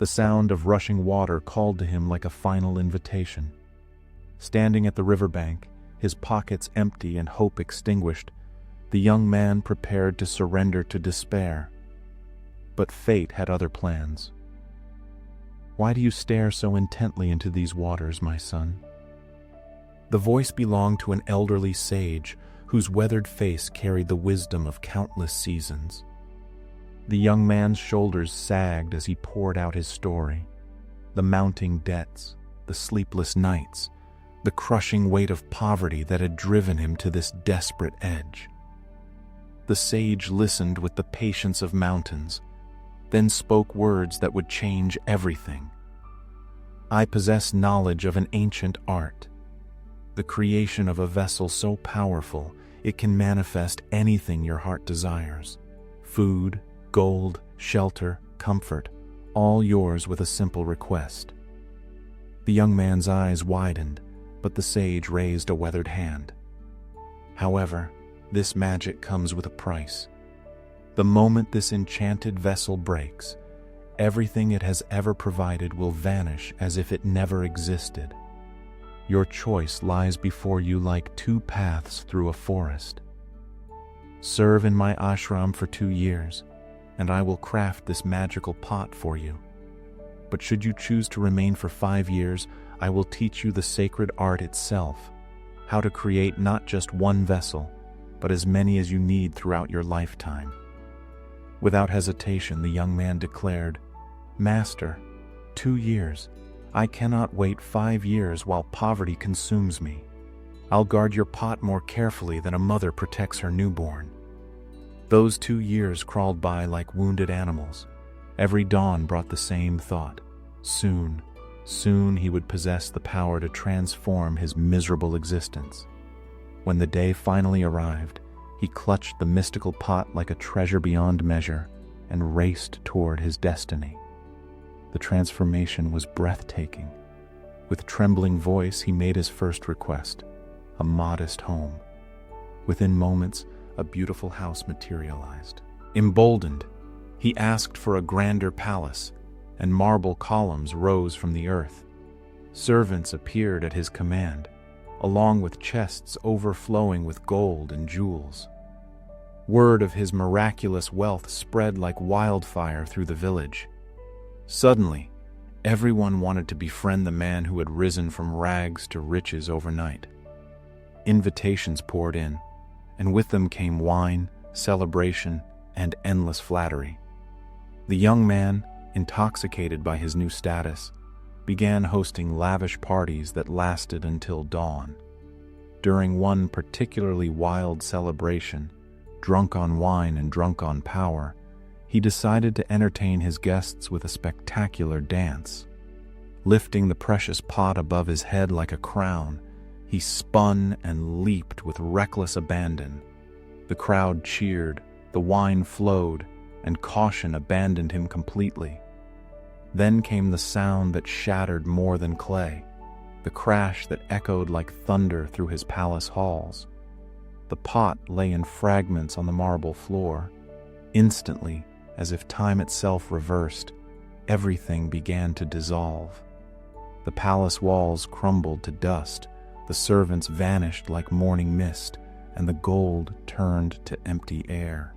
The sound of rushing water called to him like a final invitation. Standing at the riverbank, his pockets empty and hope extinguished, the young man prepared to surrender to despair. But fate had other plans. "Why do you stare so intently into these waters, my son?" The voice belonged to an elderly sage whose weathered face carried the wisdom of countless seasons. The young man's shoulders sagged as he poured out his story. The mounting debts, the sleepless nights, the crushing weight of poverty that had driven him to this desperate edge. The sage listened with the patience of mountains, then spoke words that would change everything. "I possess knowledge of an ancient art, the creation of a vessel so powerful it can manifest anything your heart desires. Food, gold, shelter, comfort, all yours with a simple request." The young man's eyes widened, but the sage raised a weathered hand. "However, this magic comes with a price. The moment this enchanted vessel breaks, everything it has ever provided will vanish as if it never existed. Your choice lies before you like two paths through a forest. Serve in my ashram for 2 years, and I will craft this magical pot for you. But should you choose to remain for 5 years, I will teach you the sacred art itself, how to create not just one vessel, but as many as you need throughout your lifetime." Without hesitation, the young man declared, "Master, 2 years. I cannot wait 5 years while poverty consumes me. I'll guard your pot more carefully than a mother protects her newborn." Those 2 years crawled by like wounded animals. Every dawn brought the same thought. Soon he would possess the power to transform his miserable existence. When the day finally arrived, he clutched the mystical pot like a treasure beyond measure and raced toward his destiny. The transformation was breathtaking. With trembling voice, he made his first request, a modest home. Within moments, a beautiful house materialized. Emboldened, he asked for a grander palace, and marble columns rose from the earth. Servants appeared at his command, along with chests overflowing with gold and jewels. Word of his miraculous wealth spread like wildfire through the village. Suddenly, everyone wanted to befriend the man who had risen from rags to riches overnight. Invitations poured in, and with them came wine, celebration, and endless flattery. The young man, intoxicated by his new status, began hosting lavish parties that lasted until dawn. During one particularly wild celebration, drunk on wine and drunk on power, he decided to entertain his guests with a spectacular dance. Lifting the precious pot above his head like a crown, he spun and leaped with reckless abandon. The crowd cheered, the wine flowed, and caution abandoned him completely. Then came the sound that shattered more than clay, the crash that echoed like thunder through his palace halls. The pot lay in fragments on the marble floor. Instantly, as if time itself reversed, everything began to dissolve. The palace walls crumbled to dust, the servants vanished like morning mist, and the gold turned to empty air.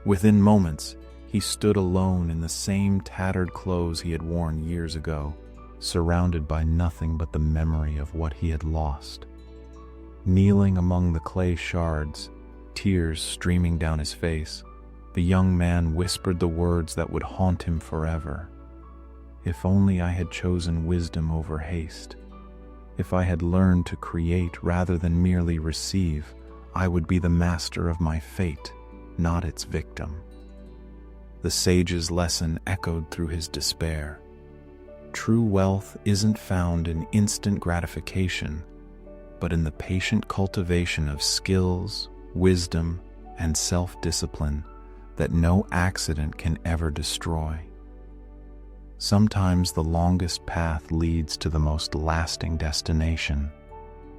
Within moments, he stood alone in the same tattered clothes he had worn years ago, surrounded by nothing but the memory of what he had lost. Kneeling among the clay shards, tears streaming down his face, the young man whispered the words that would haunt him forever. "If only I had chosen wisdom over haste. If I had learned to create rather than merely receive, I would be the master of my fate, not its victim." The sage's lesson echoed through his despair. True wealth isn't found in instant gratification, but in the patient cultivation of skills, wisdom, and self-discipline that no accident can ever destroy. Sometimes the longest path leads to the most lasting destination.